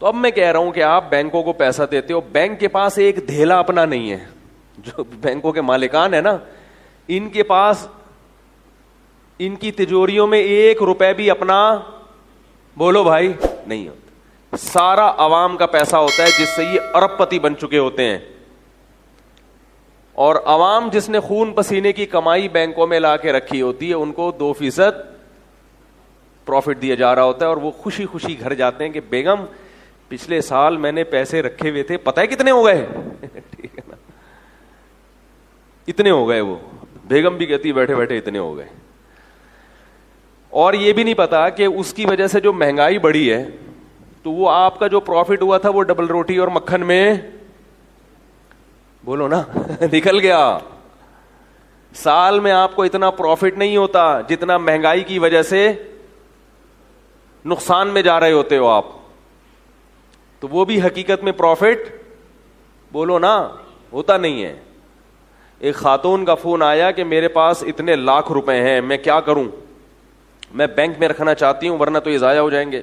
تو اب میں کہہ رہا ہوں کہ آپ بینکوں کو پیسہ دیتے ہو, بینک کے پاس ایک دھیلا اپنا نہیں ہے. جو بینکوں کے مالکان ہیں نا, ان کے پاس ان کی تجوریوں میں 1 روپے بھی اپنا, بولو بھائی, نہیں ہوتا. سارا عوام کا پیسہ ہوتا ہے جس سے یہ ارب پتی بن چکے ہوتے ہیں. اور عوام جس نے خون پسینے کی کمائی بینکوں میں لا کے رکھی ہوتی ہے, ان کو 2% پروفٹ دیا جا رہا ہوتا ہے, اور وہ خوشی خوشی گھر جاتے ہیں کہ بیگم پچھلے سال میں نے پیسے رکھے ہوئے تھے, پتہ ہے کتنے ہو گئے. ٹھیک ہے نا, اتنے ہو گئے. وہ بیگم بھی کہتی بیٹھے بیٹھے اتنے ہو گئے. اور یہ بھی نہیں پتا کہ اس کی وجہ سے جو مہنگائی بڑھی ہے, تو وہ آپ کا جو پروفٹ ہوا تھا وہ ڈبل روٹی اور مکھن میں, بولو نا, نکل گیا. سال میں آپ کو اتنا پروفٹ نہیں ہوتا جتنا مہنگائی کی وجہ سے نقصان میں جا رہے ہوتے ہو آپ. تو وہ بھی حقیقت میں پروفٹ, بولو نا, ہوتا نہیں ہے. ایک خاتون کا فون آیا کہ میرے پاس اتنے لاکھ روپے ہیں, میں کیا کروں, میں بینک میں رکھنا چاہتی ہوں ورنہ تو یہ ضائع ہو جائیں گے.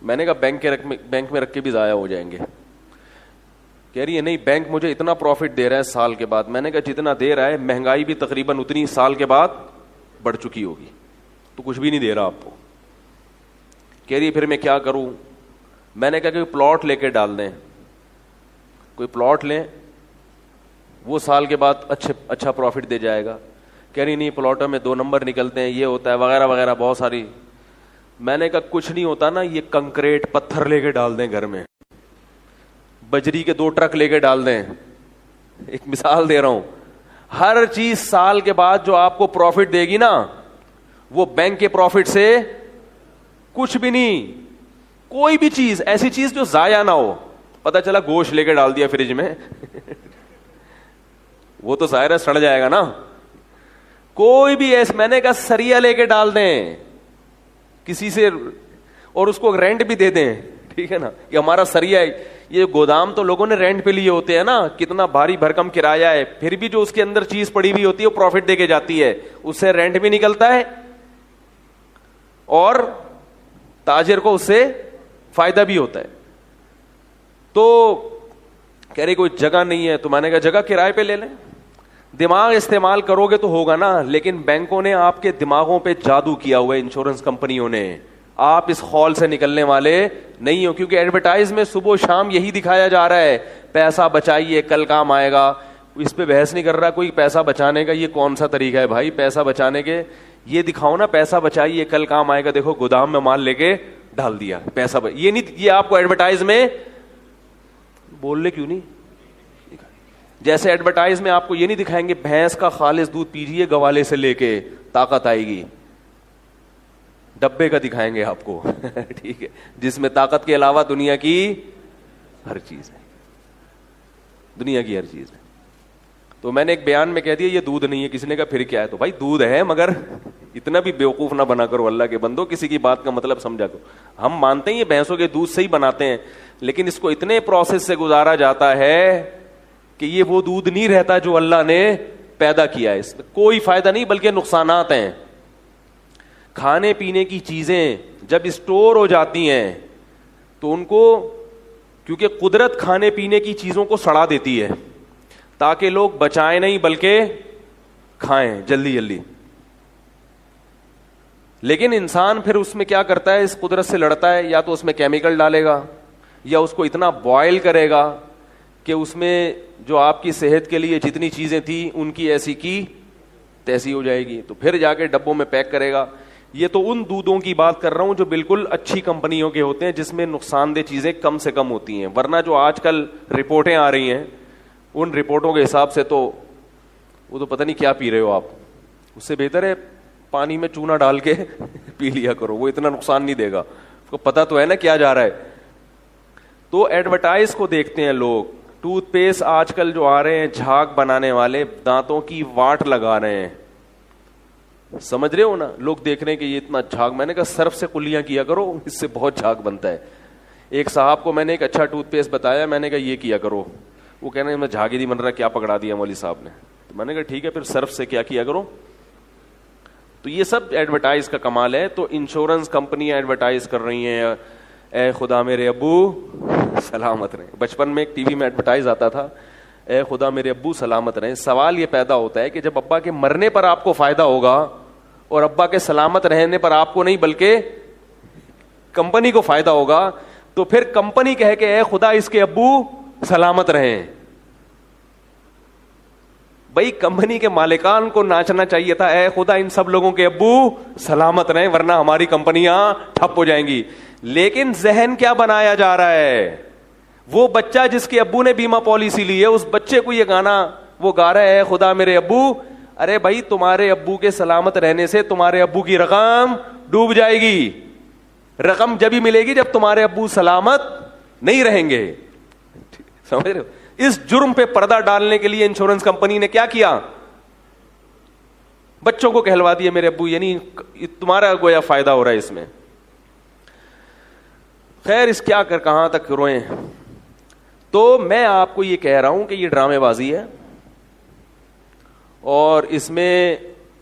میں نے کہا بینک میں رکھ کے بھی ضائع ہو جائیں گے. کہہ رہی ہے نہیں, بینک مجھے اتنا پروفٹ دے رہا ہے سال کے بعد. میں نے کہا جتنا دے رہا ہے مہنگائی بھی تقریباً اتنی سال کے بعد بڑھ چکی ہوگی, تو کچھ بھی نہیں دے رہا آپ کو. کہہ رہی ہے پھر میں کیا کروں. میں نے کہا کہ پلاٹ لے کے ڈال دیں, کوئی پلاٹ لیں, وہ سال کے بعد اچھا پروفٹ دے جائے گا. کہہ رہی نہیں, پلاٹوں میں 2 نمبر نکلتے ہیں, یہ ہوتا ہے وغیرہ وغیرہ بہت ساری. میں نے کہا کچھ نہیں ہوتا نا, یہ کنکریٹ پتھر لے کے ڈال دیں گھر میں, بجری کے 2 ٹرک لے کے ڈال دیں. ایک مثال دے رہا ہوں. ہر چیز سال کے بعد جو آپ کو پروفٹ دے گی نا, وہ بینک کے پروفٹ سے کچھ بھی نہیں. کوئی بھی چیز, ایسی چیز جو ضائع نہ ہو. پتہ چلا گوشت لے کے ڈال دیا فریج میں, وہ تو ظاہر ہے سڑ جائے گا نا. کوئی بھی ایسے, میں نے کہا سریا لے کے ڈال دیں کسی سے, اور اس کو رینٹ بھی دے دیں. ٹھیک ہے نا, کہ ہمارا سریا ہے. یہ گودام تو لوگوں نے رینٹ پہ لیے ہوتے ہیں نا, کتنا بھاری بھرکم کرایہ ہے, پھر بھی جو اس کے اندر چیز پڑی ہوئی ہوتی ہے وہ پروفٹ دے کے جاتی ہے, اس سے رینٹ بھی نکلتا ہے اور تاجر کو اس سے فائدہ بھی ہوتا ہے. تو کہہ رہی کوئی جگہ نہیں ہے, تو میں نے کہا جگہ کرائے پہ لے لیں. دماغ استعمال کرو گے تو ہوگا نا, لیکن بینکوں نے آپ کے دماغوں پہ جادو کیا ہوا ہے, انشورنس کمپنیوں نے. آپ اس خول سے نکلنے والے نہیں ہو, کیونکہ ایڈورٹائز میں صبح و شام یہی دکھایا جا رہا ہے, پیسہ بچائیے کل کام آئے گا. اس پہ بحث نہیں کر رہا کوئی, پیسہ بچانے کا یہ کون سا طریقہ ہے بھائی. پیسہ بچانے کے یہ دکھاؤ نا, پیسہ بچائیے کل کام آئے گا, دیکھو گودام میں مال لے کے ڈال دیا پیسہ یہ نہیں, یہ آپ کو ایڈورٹائز میں بول لے کیوں نہیں. جیسے ایڈورٹائز میں آپ کو یہ نہیں دکھائیں گے بھینس کا خالص دودھ پیجیے گوالے سے لے کے طاقت آئے گی, ڈبے کا دکھائیں گے آپ کو. ٹھیک ہے, جس میں طاقت کے علاوہ دنیا کی ہر چیز ہے, دنیا کی ہر چیز ہے. تو میں نے ایک بیان میں کہہ دیا یہ دودھ نہیں ہے. کسی نے کہا پھر کیا ہے, تو بھائی دودھ ہے, مگر اتنا بھی بیوقوف نہ بنا کرو اللہ کے بندو, کسی کی بات کا مطلب سمجھا کرو. ہم مانتے ہیں یہ بھینسوں کے دودھ سے ہی بناتے ہیں, لیکن اس کو اتنے پروسیس سے گزارا جاتا ہے کہ یہ وہ دودھ نہیں رہتا جو اللہ نے پیدا کیا ہے. اس میں کوئی فائدہ نہیں بلکہ نقصانات ہیں. کھانے پینے کی چیزیں جب اسٹور ہو جاتی ہیں تو ان کو, کیونکہ قدرت کھانے پینے کی چیزوں کو سڑا دیتی ہے تاکہ لوگ بچائیں نہیں بلکہ کھائیں جلدی جلدی. لیکن انسان پھر اس میں کیا کرتا ہے, اس قدرت سے لڑتا ہے, یا تو اس میں کیمیکل ڈالے گا یا اس کو اتنا بوائل کرے گا کہ اس میں جو آپ کی صحت کے لیے جتنی چیزیں تھیں ان کی ایسی کی تیسی ہو جائے گی, تو پھر جا کے ڈبوں میں پیک کرے گا. یہ تو ان دودھوں کی بات کر رہا ہوں جو بالکل اچھی کمپنیوں کے ہوتے ہیں, جس میں نقصان دہ چیزیں کم سے کم ہوتی ہیں. ورنہ جو آج کل رپورٹیں آ رہی ہیں, ان رپورٹوں کے حساب سے تو وہ تو پتہ نہیں کیا پی رہے ہو آپ. اس سے بہتر ہے پانی میں چونا ڈال کے پی لیا کرو, وہ اتنا نقصان نہیں دے گا. اس کو پتہ تو ہے نا کیا جا رہا ہے. تو ایڈورٹائز کو دیکھتے ہیں لوگ. ٹوتھ پیسٹ آج کل جو آ رہے ہیں جھاگ بنانے والے, دانتوں کی واٹ لگا رہے ہیں, سمجھ رہے ہو نا. لوگ دیکھ رہے ہیں کہ یہ اتنا جھاگ, میں نے کہا صرف سے کلیاں کیا کرو, اس سے بہت جھاگ بنتا ہے. ایک صاحب کو میں نے ایک اچھا ٹوتھ پیسٹ بتایا, میں نے کہا یہ کیا کرو. وہ کہنے ہیں میں جھاگ ہی نہیں بن رہا, کیا پکڑا دیا مولوی صاحب نے. تو میں نے کہا ٹھیک ہے پھر صرف سے کیا کرو. تو یہ سب ایڈورٹائز کا کمال ہے. تو انشورنس کمپنیاں ایڈورٹائز کر رہی ہیں, اے خدا میرے ابو سلامت رہیں. بچپن میں ایک ٹی وی میں ایڈورٹائز آتا تھا, اے خدا میرے ابو سلامت رہیں. سوال یہ پیدا ہوتا ہے کہ جب ابا کے مرنے پر آپ کو فائدہ ہوگا اور ابا کے سلامت رہنے پر آپ کو نہیں بلکہ کمپنی کو فائدہ ہوگا, تو پھر کمپنی کہے کہ اے خدا اس کے ابو سلامت رہیں. بھائی کمپنی کے مالکان کو ناچنا چاہیے تھا, اے خدا ان سب لوگوں کے ابو سلامت رہیں ورنہ ہماری کمپنیاں ٹھپ ہو جائیں گی. لیکن ذہن کیا بنایا جا رہا ہے, وہ بچہ جس کے ابو نے بیمہ پالیسی لی ہے اس بچے کو یہ گانا وہ گا رہا ہے, اے خدا میرے ابو. ارے بھائی تمہارے ابو کے سلامت رہنے سے تمہارے ابو کی رقم ڈوب جائے گی. رقم جب ہی ملے گی جب تمہارے ابو سلامت نہیں رہیں گے. سمجھ رہے ہو؟ اس جرم پہ پردہ ڈالنے کے لیے انشورنس کمپنی نے کیا کیا, بچوں کو کہلوا دیا میرے ابو, یعنی تمہارا گویا فائدہ ہو رہا ہے اس میں. خیر اس کیا کر کہاں تک روئیں. تو میں آپ کو یہ کہہ رہا ہوں کہ یہ ڈرامے بازی ہے اور اس میں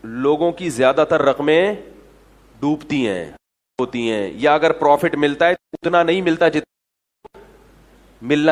لوگوں کی زیادہ تر رقمیں ڈوبتی ہیں ہوتی ہیں, یا اگر پروفٹ ملتا ہے اتنا نہیں ملتا جتنا ملنا